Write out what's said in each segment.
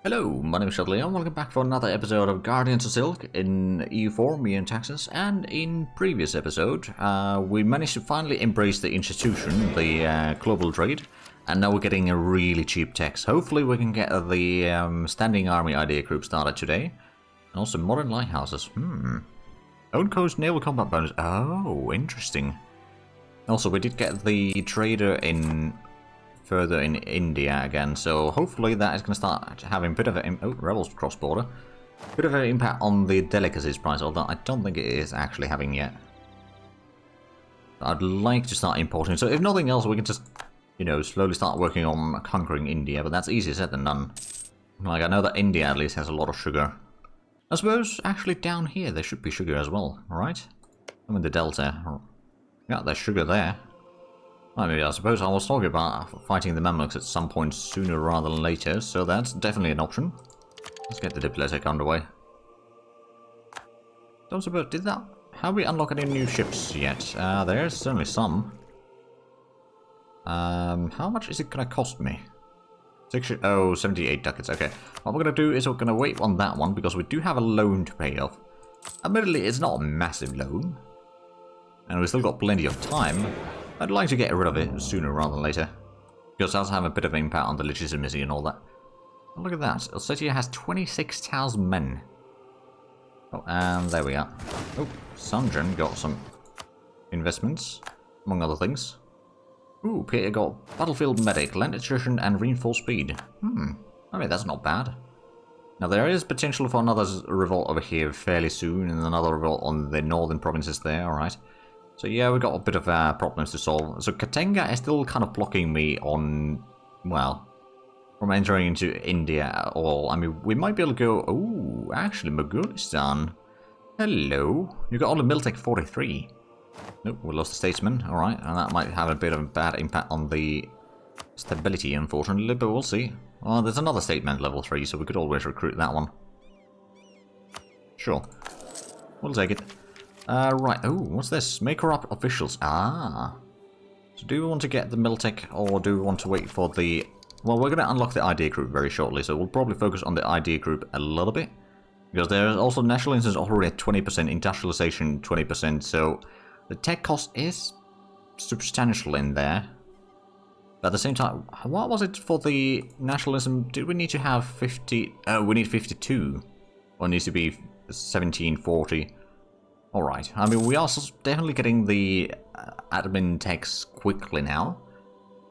Hello, my name is Shudley and welcome back for another episode of Guardians of Silk in EU4, me and Texas. And in previous episode, we managed to finally embrace the institution, the global trade, and now we're getting a really cheap tax. Hopefully we can get the standing army idea group started today. And also modern lighthouses. Own coast naval combat bonus. Oh, interesting. Also, we did get the trader in further in India again, so hopefully that is going to start having a bit of an rebels cross border, bit of an impact on the delicacies price, although I don't think it is actually having yet. I'd like to start importing, so if nothing else we can just, you know, slowly start working on conquering India, but that's easier said than done. Like, I know that India at least has a lot of sugar. I suppose actually down here there should be sugar as well, right? I mean the delta. Yeah, there's sugar there. I mean, I suppose I was talking about fighting the Mamluks at some point sooner rather than later, so that's definitely an option. Let's get the diplomatic underway. Don't suppose, did that... Have we unlocked any new ships yet? There's certainly some. How much is it gonna cost me? 78 ducats, okay. What we're gonna do is we're gonna wait on that one, because we do have a loan to pay off. Admittedly, it's not a massive loan. And we've still got plenty of time. I'd like to get rid of it sooner rather than later, because it does have a bit of an impact on the legitimacy and all that. Oh, look at that. Ossetia has 26,000 men. Oh, and there we are. Oh, Sanjan got some investments, among other things. Ooh, Peter got Battlefield Medic, Land Attrition, and Reinforced Speed. I mean, that's not bad. Now, there is potential for another revolt over here fairly soon, and another revolt on the northern provinces there, alright. So yeah, we've got a bit of problems to solve. So Katenga is still kind of blocking me on, well, from entering into India at all. I mean, we might be able to go, oh, actually, Mogulistan. Hello. You got only Miltech 43. Nope, we lost the Statesman, alright, and that might have a bit of a bad impact on the stability, unfortunately, but we'll see. Well, there's another Statesman level 3, so we could always recruit that one. Sure. We'll take it. Right, oh, what's this? Make corrupt officials. Ah. So do we want to get the Miltech, or do we want to wait for the... Well, we're going to unlock the idea group very shortly, so we'll probably focus on the idea group a little bit. Because there's also national instance already at 20%, industrialization 20%, so the tech cost is substantial in there. But at the same time, what was it for the nationalism? Did we need to have 50... Oh, we need 52. Or it needs to be 1740. Alright, I mean, we are definitely getting the admin techs quickly now.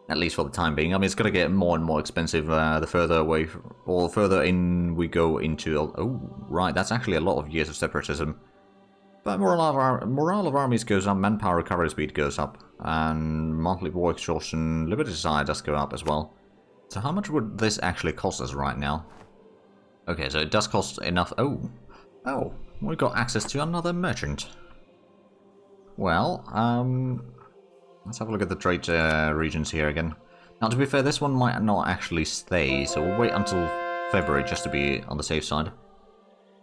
At least for the time being. I mean, it's going to get more and more expensive the further away, or further in we go into... Oh, right, that's actually a lot of years of separatism. But morale of armies goes up, manpower recovery speed goes up, and monthly war exhaustion, liberty side does go up as well. So how much would this actually cost us right now? Okay, so it does cost enough... Oh, we got access to another merchant. Well, let's have a look at the trade regions here again. Now, to be fair, this one might not actually stay, so we'll wait until February just to be on the safe side.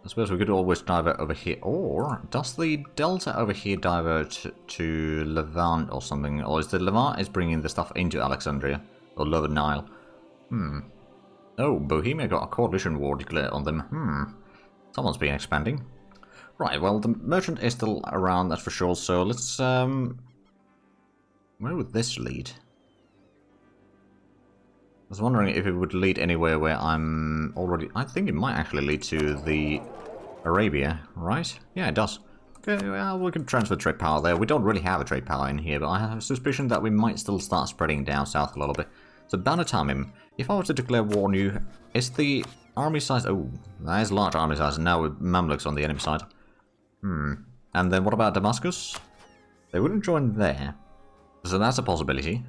I suppose we could always divert over here, or does the Delta over here divert to Levant or something? Or is the Levant is bringing the stuff into Alexandria, or Lower Nile? Oh, Bohemia got a coalition war declared on them. Someone's been expanding. Right, well, the merchant is still around, that's for sure, so let's, where would this lead? I was wondering if it would lead anywhere where I'm already... I think it might actually lead to the Arabia, right? Yeah, it does. Okay, well, we can transfer trade power there. We don't really have a trade power in here, but I have a suspicion that we might still start spreading down south a little bit. So, Banatamim, if I were to declare war on you, is the army size... Oh, that is large army size, and now with Mamluks on the enemy side. And then what about Damascus? They wouldn't join there. So that's a possibility.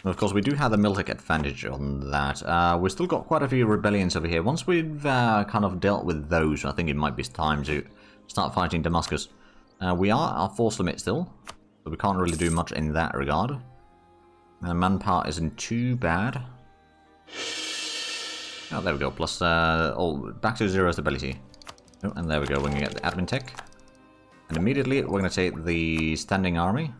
And of course, we do have the Miltech advantage on that. We've still got quite a few rebellions over here. Once we've kind of dealt with those, I think it might be time to start fighting Damascus. We are our force limit still, so we can't really do much in that regard. Manpower isn't too bad. Oh, there we go. Plus, back to 0 stability. Oh, and there we go. We can get the admin tech. And immediately, we're going to take the standing army.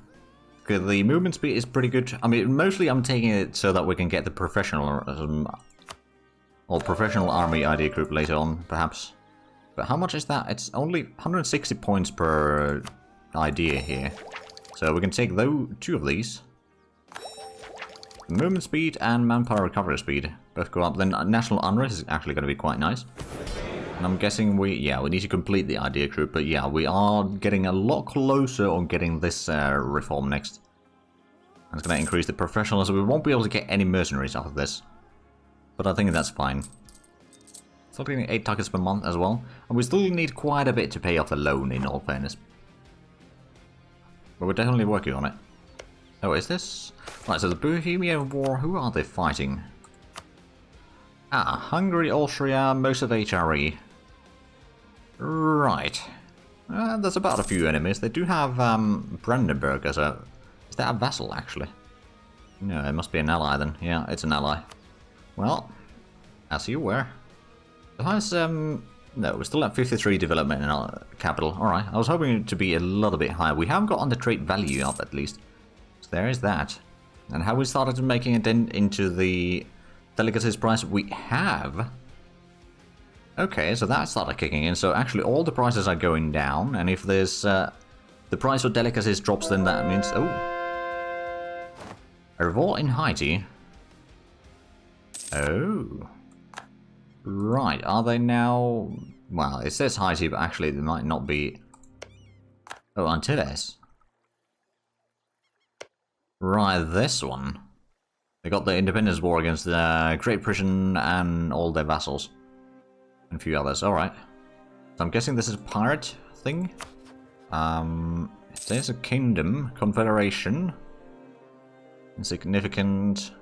The movement speed is pretty good. I mean, mostly I'm taking it so that we can get the professionalism Or professional army idea group later on, perhaps. But how much is that? It's only 160 points per idea here. So we can take two of these. Movement speed and manpower recovery speed both go up. Then national unrest is actually going to be quite nice. And I'm guessing we need to complete the idea group. But yeah, we are getting a lot closer on getting this reform next. And it's going to increase the professionalism. We won't be able to get any mercenaries out of this. But I think that's fine. Still getting 8 targets per month as well. And we still need quite a bit to pay off the loan, in all fairness. But we're definitely working on it. Oh, is this? Right, so the Bohemian War, who are they fighting? Hungary, Austria, most of HRE. Right. There's about a few enemies. They do have Brandenburg as a... Is that a vassal, actually? No, it must be an ally then. Yeah, it's an ally. Well, as you were. The highest, no, we're still at 53 development in our capital. Alright, I was hoping to be a little bit higher. We haven't gotten the trade value up, at least. So there is that. And have we started making a dent into the delicacies price? We have. Okay, so that started kicking in. So actually all the prices are going down. And if there's, the price for delicacies drops, then that means, oh. A revolt in Haiti. Oh. Right, are they now... Well, it says Haiti, but actually they might not be... Oh, Antilles. Right, this one. They got the independence war against Great Britain and all their vassals. And a few others, alright. So I'm guessing this is a pirate thing. There's a kingdom, confederation. Insignificant.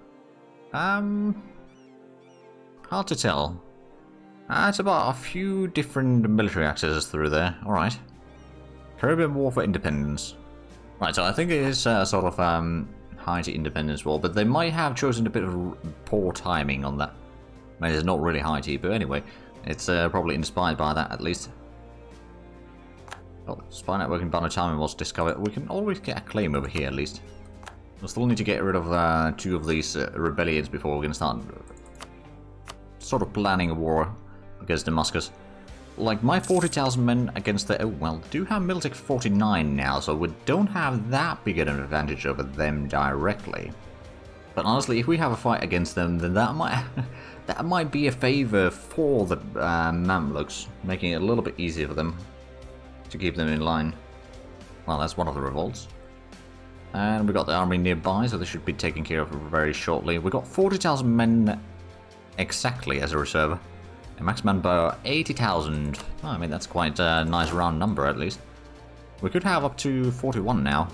Hard to tell. It's about a few different military accesses through there. Alright. Caribbean War for Independence. Right, so I think it is sort of Haiti Independence War, but they might have chosen a bit of poor timing on that. I mean, it's not really Haiti, but anyway, it's probably inspired by that at least. Well, spy network in Banatami was discovered. We can always get a claim over here at least. We'll still need to get rid of 2 of these rebellions before we're going to start sort of planning a war against Damascus. Like my 40,000 men against the... Oh, well, do have Militech 49 now, so we don't have that big an advantage over them directly. But honestly, if we have a fight against them, then that might be a favor for the Mamluks, making it a little bit easier for them to keep them in line. Well, that's one of the revolts. And we got the army nearby, so they should be taken care of very shortly. We got 40,000 men exactly as a reserve. A max manpower 80,000. Oh, I mean, that's quite a nice round number at least. We could have up to 41 now.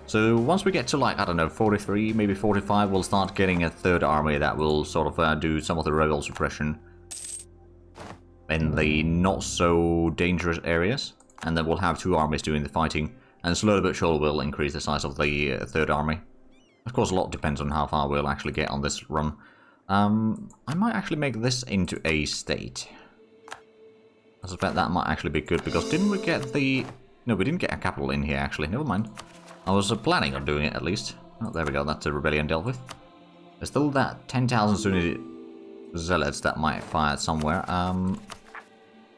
So once we get to like, I don't know, 43, maybe 45, we'll start getting a third army that will sort of do some of the rebel suppression in the not so dangerous areas. And then we'll have 2 armies doing the fighting. And slowly but surely we'll increase the size of the third army. Of course, a lot depends on how far we'll actually get on this run. I might actually make this into a state. I suspect that might actually be good, because didn't we get the... No, we didn't get a capital in here, actually. Never mind. I was planning on doing it, at least. Oh, there we go. That's a rebellion dealt with. There's still that 10,000 Sunni zealots that might fire somewhere.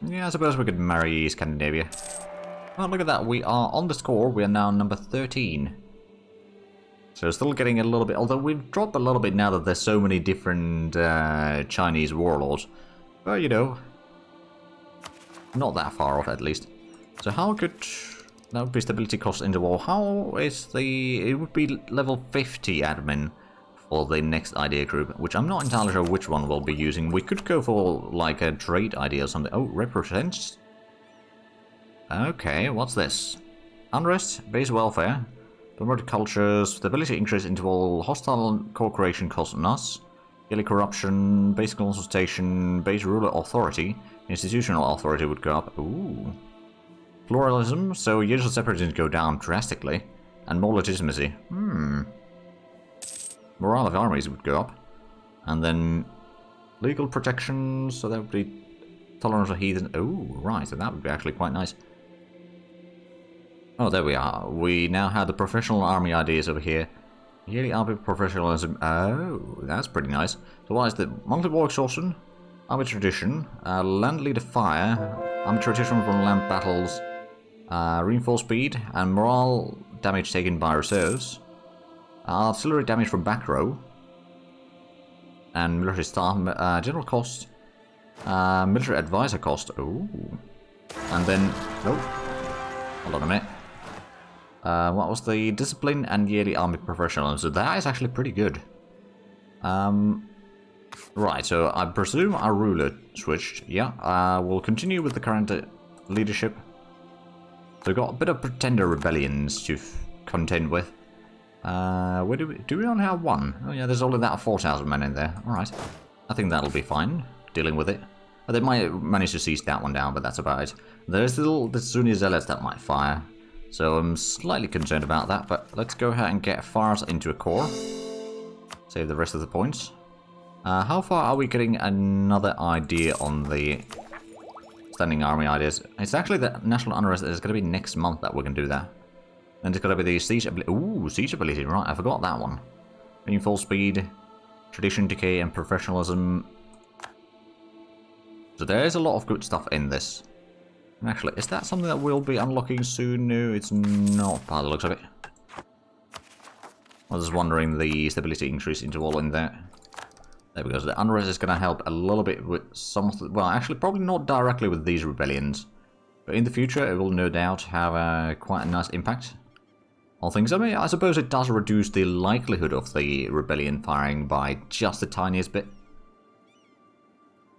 Yeah, I suppose we could marry Scandinavia. Oh, look at that. We are on the score. We are now number 13. So still getting a little bit, although we've dropped a little bit now that there's so many different Chinese warlords. But, you know, not that far off at least. So how could... That would be stability cost in the war. How is the... It would be level 50 admin for the next idea group, which I'm not entirely sure which one we'll be using. We could go for like a trade idea or something. Oh, represents... Okay, what's this? Unrest, base welfare. Promote culture, stability increase interval, hostile co-creation cost on us, daily corruption, base consultation, base ruler authority, institutional authority would go up. Ooh. Pluralism, so years of separatism go down drastically, and more legitimacy. Morale of armies would go up, and then legal protection, so that would be tolerance of heathen. Oh, right, so that would be actually quite nice. Oh, there we are. We now have the professional army ideas over here. Yearly army professionalism. Oh, that's pretty nice. So what is the monthly war exhaustion? Army tradition, land leader fire, army tradition from land battles, reinforced speed, and morale damage taken by reserves, artillery damage from back row, and military staff, general cost, military advisor cost. Ooh. And then, nope. Hold on a minute. What was the discipline and yearly army professionalism? So that is actually pretty good. Right, so I presume our ruler switched. Yeah, we'll continue with the current leadership. So we've got a bit of pretender rebellions to contend with. Where do we only have one? Oh yeah, there's only that 4,000 men in there. Alright. I think that'll be fine, dealing with it. They might manage to seize that one down, but that's about it. There's the Sunni zealots that might fire. So I'm slightly concerned about that, but let's go ahead and get Fars into a core. Save the rest of the points. How far are we getting another idea on the standing army ideas? It's actually the national unrest. It's going to be next month that we can do that. And it's going to be the siege ability. Ooh, siege ability, right, I forgot that one. Reinforced speed, tradition decay, and professionalism. So there is a lot of good stuff in this. And actually, is that something that we'll be unlocking soon? No, it's not by the looks of it. I was just wondering the stability increase interval in there. There we go. So the unrest is going to help a little bit with some of the... Well, actually, probably not directly with these rebellions. But in the future, it will no doubt have quite a nice impact on things. I mean, I suppose it does reduce the likelihood of the rebellion firing by just the tiniest bit.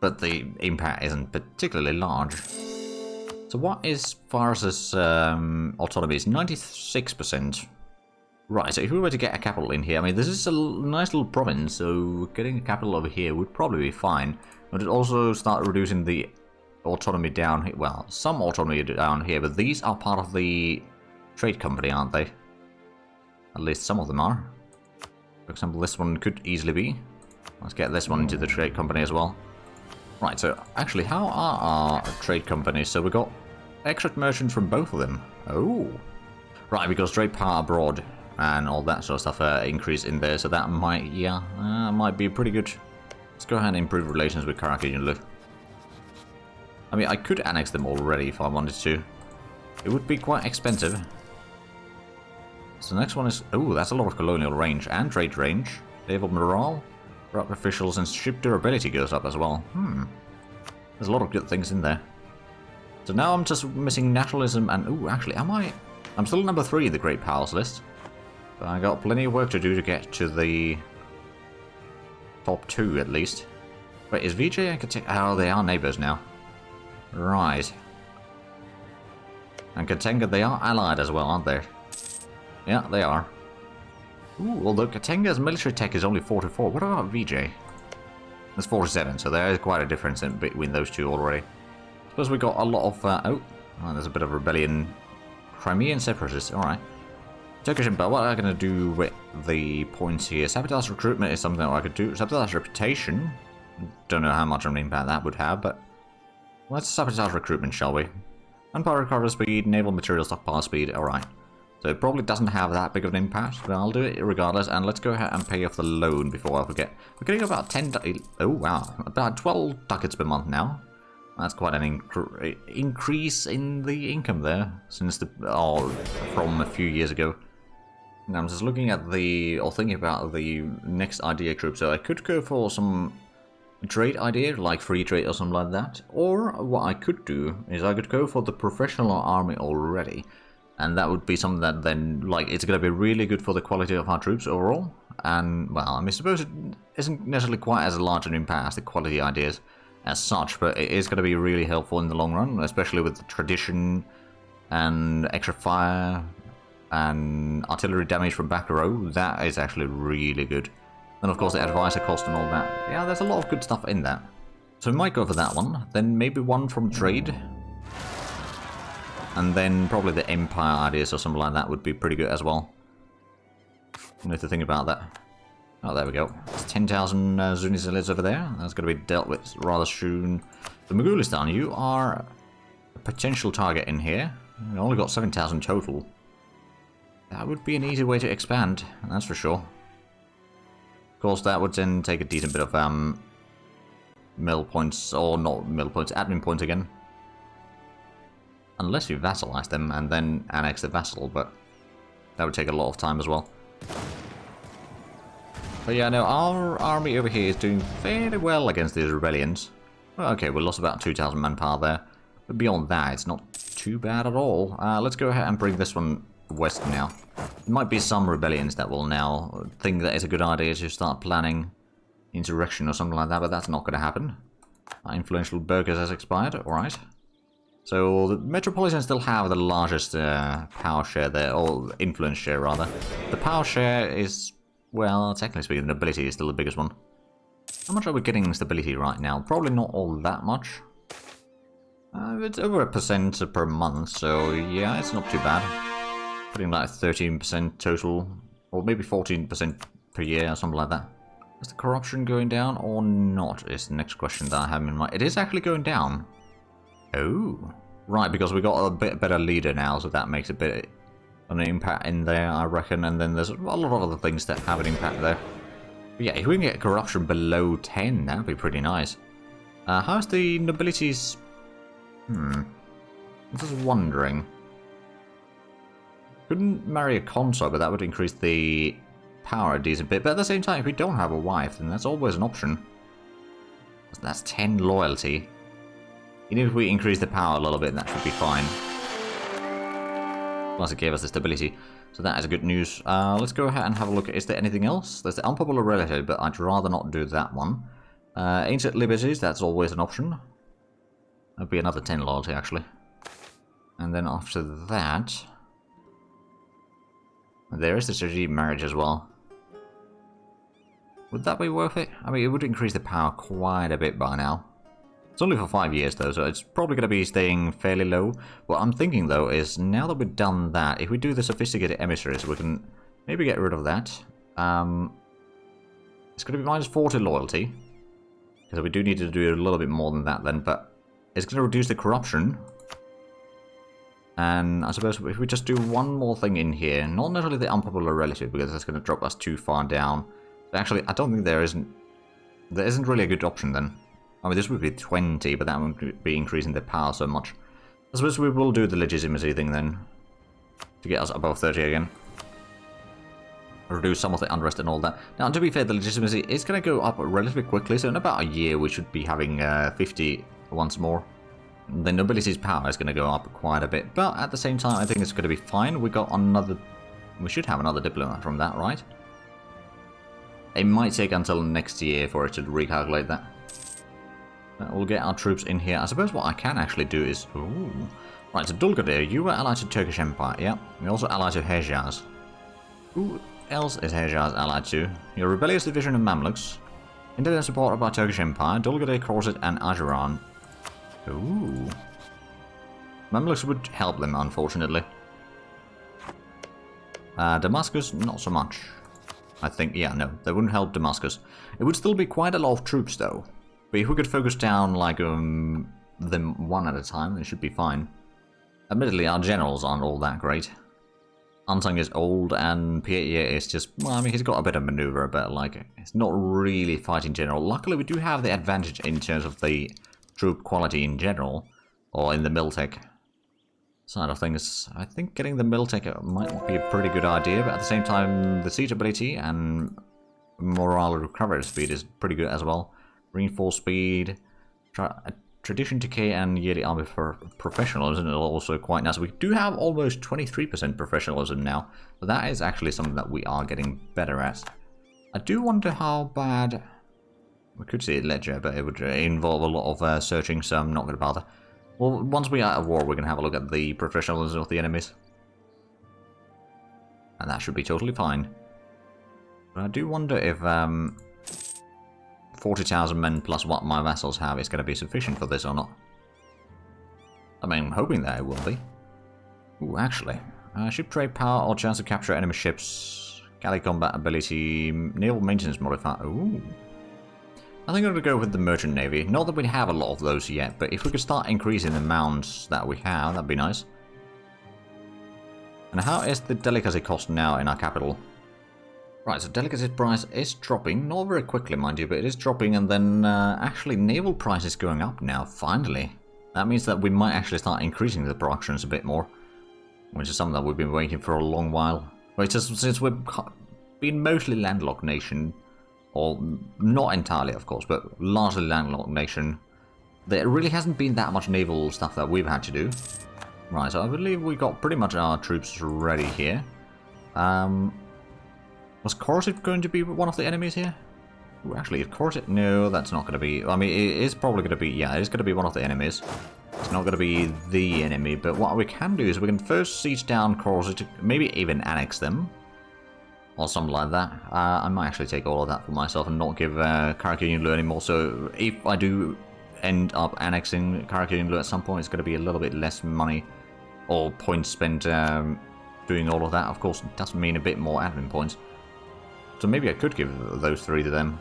But the impact isn't particularly large. So what is Fars's autonomy? It's 96%. Right, so if we were to get a capital in here, I mean, this is a nice little province, so getting a capital over here would probably be fine. But it also start reducing the autonomy down here. Well, some autonomy down here, but these are part of the trade company, aren't they? At least some of them are. For example, this one could easily be. Let's get this one into the trade company as well. Right, so actually, how are our trade companies? So we got extra merchants from both of them. Oh. Right, because trade power abroad and all that sort of stuff increase in there, so that might, might be pretty good. Let's go ahead and improve relations with Karakajunlu. I mean, I could annex them already if I wanted to. It would be quite expensive. So the next one is, oh, that's a lot of colonial range and trade range. Naval morale, corrupt officials, and ship durability goes up as well. There's a lot of good things in there. So now I'm just missing nationalism and, ooh, actually, I'm still number 3 in the Great Powers list. But I got plenty of work to do to get to the top 2 at least. Wait, is VJ and Katenga? Oh, they are neighbors now. Right. And Katenga, they are allied as well, aren't they? Yeah, they are. Ooh, although Katenga's military tech is only 44. What about VJ? It's 47, so there is quite a difference in between those two already. Suppose we got a lot of... oh, there's a bit of rebellion. Crimean separatists, alright. Turkish Empire, what am I going to do with the points here? Sabotage recruitment is something that I could do. Sabotage reputation. Don't know how much of an impact that would have, but... Let's sabotage recruitment, shall we? Manpower recovery speed, naval material stockpile speed, alright. So it probably doesn't have that big of an impact, but I'll do it regardless. And let's go ahead and pay off the loan before I forget. We're getting about 10... Oh, wow. About 12 ducats per month now. That's quite an increase in the income there since from a few years ago. Now I'm just looking at thinking about the next idea group. So I could go for some trade idea, like free trade or something like that. Or what I could do is I could go for the professional army already. And that would be something that then, like, it's going to be really good for the quality of our troops overall. And, well, I mean, suppose it isn't necessarily quite as large an impact as the quality ideas as such, but it is going to be really helpful in the long run, especially with the tradition and extra fire and artillery damage from back row. That is actually really good. And of course the advisor cost and all that. Yeah, there's a lot of good stuff in that. So we might go for that one. Then maybe one from trade. And then probably the empire ideas or something like that would be pretty good as well. I need to think about that. Oh, there we go. It's 10,000 Zunizilids over there. That's going to be dealt with rather soon. The Mogulistan, you are a potential target in here. We only got 7,000 total. That would be an easy way to expand, that's for sure. Of course, that would then take a decent bit of mill points, or not mill points, admin points again. Unless you vassalize them and then annex the vassal, but that would take a lot of time as well. But yeah, no, our army over here is doing fairly well against these rebellions. Well, okay, we lost about 2,000 manpower there. But beyond that, it's not too bad at all. Let's go ahead and bring this one west now. There might be some rebellions that will now think that it's a good idea to start planning insurrection or something like that, but that's not going to happen. Influential burghers has expired, alright. So the Metropolitans still have the largest power share there, or influence share rather. The power share is, well, technically speaking, the nobility is still the biggest one. How much are we getting in stability right now? Probably not all that much. It's over 1% per month, so yeah, it's not too bad. Putting like 13% total, or maybe 14% per year or something like that. Is the corruption going down or not, is the next question that I have in mind. It is actually going down. Oh, right, because we got a bit better leader now, so that makes a bit of an impact in there, I reckon. And then there's a lot of other things that have an impact there. But yeah, if we can get corruption below 10, that'd be pretty nice. How's the nobilities? I'm just wondering. Couldn't marry a consort, but that would increase the power a decent bit. But at the same time, if we don't have a wife, then that's always an option. That's 10 loyalty. Even if we increase the power a little bit, that should be fine. Plus it gave us the stability. So that is good news. Let's go ahead and have a look. Is there anything else? There's the unpopular relative, but I'd rather not do that one. Ancient liberties, that's always an option. That'd be another 10 loyalty, actually. And then after that... there is the strategic marriage as well. Would that be worth it? I mean, it would increase the power quite a bit by now. It's only for 5 years though, so it's probably going to be staying fairly low. What I'm thinking though is, now that we've done that, if we do the sophisticated emissaries, we can maybe get rid of that. It's going to be minus 40 loyalty. Because we do need to do a little bit more than that then, but it's going to reduce the corruption. And I suppose if we just do one more thing in here, not necessarily the unpopular relative, because that's going to drop us too far down. Actually, I don't think there isn't really a good option then. I mean, this would be 20, but that wouldn't be increasing the power so much. I suppose we will do the legitimacy thing then, to get us above 30 again. Reduce some of the unrest and all that. Now, to be fair, the legitimacy is going to go up relatively quickly, so in about a year we should be having 50 once more. The nobility's power is going to go up quite a bit, but at the same time, I think it's going to be fine. We should have another diplomat from that, right? It might take until next year for it to recalculate that. We'll get our troops in here. I suppose what I can actually do is... ooh. Right, so Dulgadir, you were allied to Turkish Empire, yeah. You're also allied to Hejaz. Who else is Hejaz allied to? Your rebellious division of Mamluks. Independent supported by Turkish Empire, Dulgadir, Khorezit, and Ajuran. Ooh. Mamluks would help them, unfortunately. Damascus, not so much. I think, yeah, no, they wouldn't help Damascus. It would still be quite a lot of troops, though. But if we could focus down, like, them one at a time, then it should be fine. Admittedly, our generals aren't all that great. Antung is old, and Pietia is just, well, I mean, he's got a bit of maneuver, but, like, it's not really fighting general. Luckily, we do have the advantage in terms of the troop quality in general, or in the Miltech side of things. I think getting the Miltech might be a pretty good idea, but at the same time, the siege ability and morale recovery speed is pretty good as well. Reinforced speed, tradition decay, and yearly army for professionalism is also quite nice. We do have almost 23% professionalism now, so that is actually something that we are getting better at. I do wonder how bad... we could see it ledger, but it would involve a lot of searching, so I'm not going to bother. Well, once we are at war, we're going to have a look at the professionalism of the enemies. And that should be totally fine. But I do wonder if 40,000 men plus what my vassals have is going to be sufficient for this or not. I mean, I'm hoping that it will be. Ooh, actually. Ship trade power or chance to capture enemy ships. Galley combat ability. Naval maintenance modifier. Ooh. I think I'm going to go with the merchant navy. Not that we have a lot of those yet, but if we could start increasing the mounts that we have, that'd be nice. And how is the delicacy cost now in our capital? Right, so delicacy price is dropping, not very quickly mind you, but it is dropping, and then actually naval price is going up now, finally. That means that we might actually start increasing the productions a bit more, which is something that we've been waiting for a long while. But just since we've been mostly landlocked nation, or not entirely of course, but largely landlocked nation, there really hasn't been that much naval stuff that we've had to do. Right, so I believe we got pretty much our troops ready here. Was Corset going to be one of the enemies here? Ooh, actually, if Corset... No, that's not going to be... I mean, it is probably going to be... Yeah, it is going to be one of the enemies. It's not going to be the enemy, but what we can do is we can first siege down Corset, maybe even annex them. Or something like that. I might actually take all of that for myself and not give Karakurianlu anymore, so if I do end up annexing Karakurianlu at some point, it's going to be a little bit less money or points spent doing all of that. Of course, it does mean a bit more admin points. So maybe I could give those 3 to them.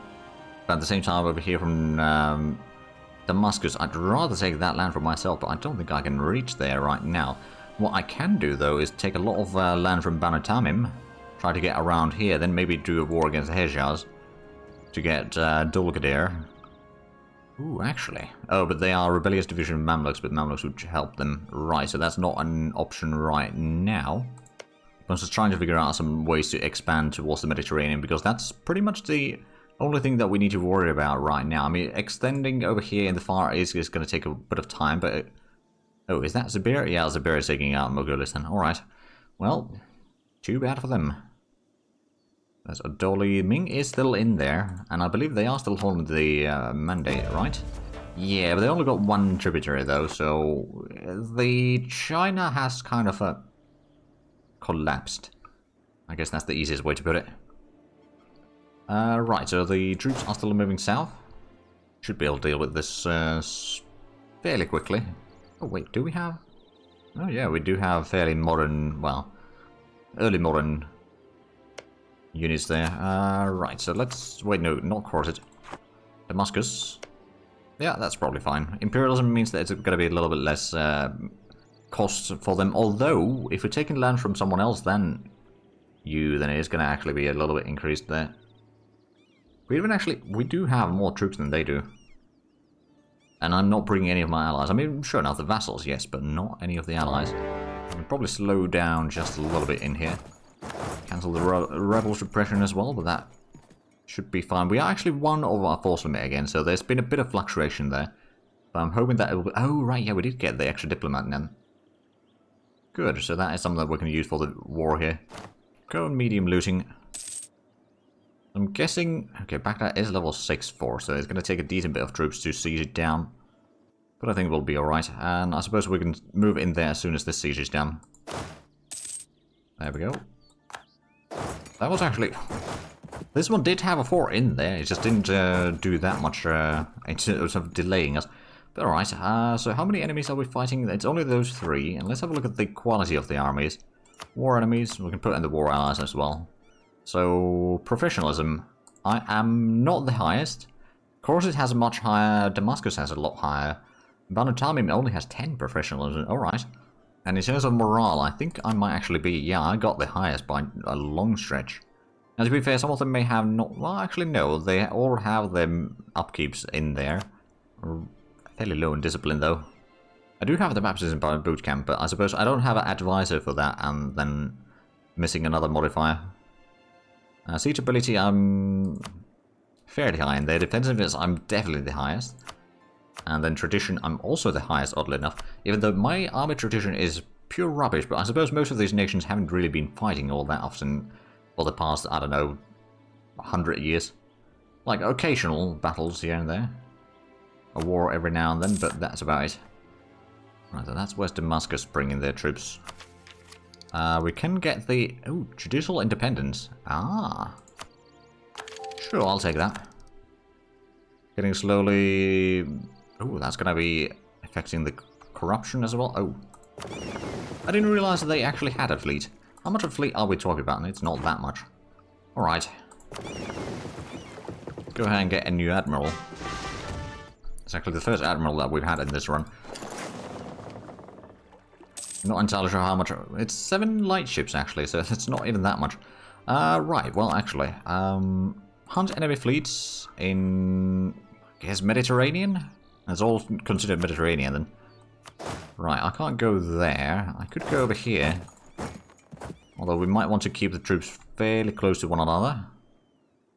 But at the same time, over here from Damascus, I'd rather take that land for myself, but I don't think I can reach there right now. What I can do, though, is take a lot of land from Banu Tamim, try to get around here, then maybe do a war against the Hejaz to get Dulgadir. Ooh, actually. Oh, but they are a rebellious division of Mamluks, but Mamluks would help them. Right, so that's not an option right now. I'm just trying to figure out some ways to expand towards the Mediterranean, because that's pretty much the only thing that we need to worry about right now. I mean, extending over here in the Far East is going to take a bit of time, but... Oh, is that Zabir? Yeah, Zabir is taking out Mogulistan. Alright. Well, too bad for them. There's Adoli. Ming is still in there, and I believe they are still holding the mandate, right? Yeah, but they only got 1 tributary, though, so... The China has kind of collapsed. I guess that's the easiest way to put it. Right, so the troops are still moving south. Should be able to deal with this fairly quickly. Oh wait, do we have... Oh yeah, we do have fairly modern, well, early modern units there. Right, so let's... Wait, no, not Corset. Damascus. Yeah, that's probably fine. Imperialism means that it's going to be a little bit less costs for them, although if we're taking land from someone else than you, then it is going to actually be a little bit increased there. We do have more troops than they do. And I'm not bringing any of my allies. I mean, sure enough, the vassals, yes, but not any of the allies. I can probably slow down just a little bit in here. Cancel the rebel suppression as well, but that should be fine. We are actually 1 over our force limit again, so there's been a bit of fluctuation there. But I'm hoping that it will be... Oh, right, yeah, we did get the extra diplomat then. Good, so that is something that we're going to use for the war here. Go on medium looting. I'm guessing... Okay, Baghdad is level 6-4, so it's going to take a decent bit of troops to siege it down. But I think we'll be alright, and I suppose we can move in there as soon as this siege is done. There we go. That was actually... This one did have a 4 in there, it just didn't do that much in terms of delaying us. But alright, so how many enemies are we fighting? It's only those 3, and let's have a look at the quality of the armies. War enemies, we can put in the war allies as well. So, professionalism, I am not the highest. Corset has a much higher, Damascus has a lot higher. Banu Tamim only has 10 professionalism, alright. And in terms of morale, I think I might actually be, yeah, I got the highest by a long stretch. And to be fair, some of them may have not, well actually no, they all have their upkeeps in there. Fairly low in discipline though. I do have the baptism by boot camp, but I suppose I don't have an advisor for that, and then missing another modifier. Siege ability, I'm fairly high in there. Defensiveness, I'm definitely the highest. And then tradition, I'm also the highest, oddly enough. Even though my army tradition is pure rubbish, but I suppose most of these nations haven't really been fighting all that often for the past, I don't know, 100 years. Like occasional battles here and there. A war every now and then, but that's about it. Right, so that's West Damascus bringing their troops. We can get the... Oh, judicial independence. Ah. Sure, I'll take that. Getting slowly... Oh, that's going to be affecting the corruption as well. Oh. I didn't realize that they actually had a fleet. How much of a fleet are we talking about? And it's not that much. Alright. Go ahead and get a new admiral. It's actually the first admiral that we've had in this run. Not entirely sure how much... It's 7 light ships actually, so it's not even that much. Right, well, actually, hunt enemy fleets in, I guess, Mediterranean? It's all considered Mediterranean, then. Right, I can't go there. I could go over here. Although we might want to keep the troops fairly close to one another.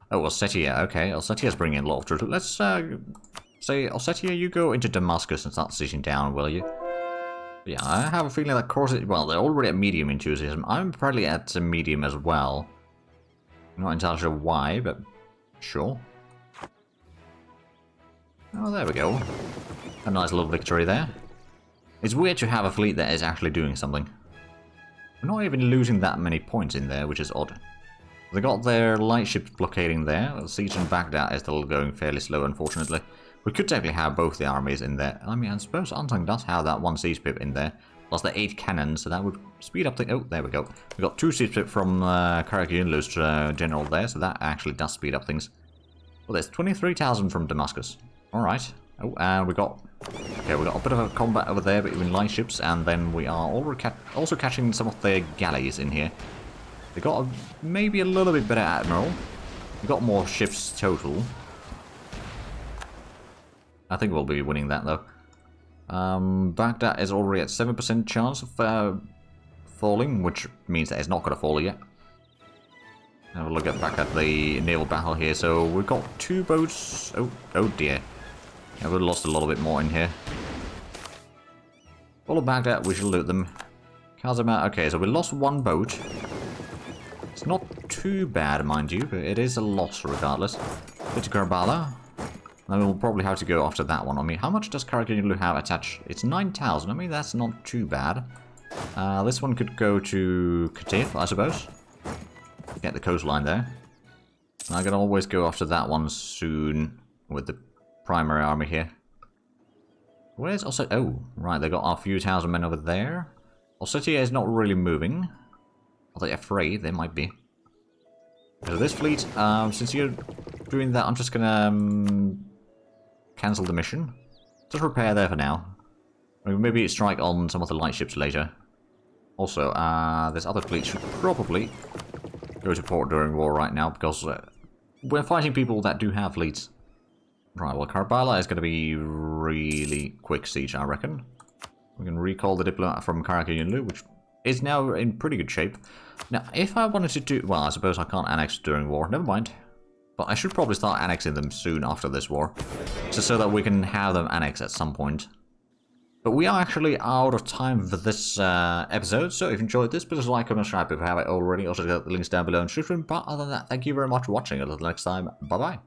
Oh, Ossetia, okay. Ossetia's bringing in a lot of troops. Let's, say, Ossetia, you go into Damascus and start sieging down, will you? Yeah, I have a feeling that courses, well, they're already at medium enthusiasm. I'm probably at a medium as well. I'm not entirely sure why, but sure. Oh, there we go. A nice little victory there. It's weird to have a fleet that is actually doing something. We're not even losing that many points in there, which is odd. They got their light ships blockading there. The siege in Baghdad is still going fairly slow, unfortunately. We could technically have both the armies in there. I mean, I suppose Antung does have that one siege pip in there, plus the 8 cannons, so that would speed up the... Oh, there we go. We got 2 siege pip from Karagiunlu's general there, so that actually does speed up things. Well, there's 23,000 from Damascus. Alright. Oh, and we got... Okay, we got a bit of a combat over there between light ships, and then we are also catching some of their galleys in here. They got maybe a little bit better admiral. We got more ships total. I think we'll be winning that, though. Baghdad is already at 7% chance of falling, which means that it's not going to fall yet. Have a look back at the naval battle here. So we've got 2 boats. Oh dear. Yeah, we've lost a little bit more in here. All of Baghdad, we shall loot them. Kazima, okay, so we lost 1 boat. It's not too bad, mind you, but it is a loss regardless. Bit to Karbala. Then we'll probably have to go after that one. I mean, how much does Karagiunlu have attached? It's 9,000. I mean, that's not too bad. This one could go to Katif, I suppose. Get the coastline there. And I can always go after that one soon with the primary army here. Where's Ossetia? Oh, right, they got a few thousand men over there. Ossetia is not really moving. Are they afraid? They might be. So this fleet, since you're doing that, I'm just gonna cancel the mission. Just repair there for now. Maybe strike on some of the light ships later. Also, this other fleet should probably go to port during war right now, because we're fighting people that do have fleets. Right, well, Karbala is going to be really quick siege, I reckon. We can recall the diplomat from Karagiunlu, which is now in pretty good shape. Now, if I wanted to do... Well, I suppose I can't annex during war. Never mind. But I should probably start annexing them soon after this war. Just so that we can have them annexed at some point. But we are actually out of time for this episode. So if you enjoyed this, please like, comment, subscribe if you haven't already. Also, got the links down below in the description. But other than that, thank you very much for watching. Until next time, bye-bye.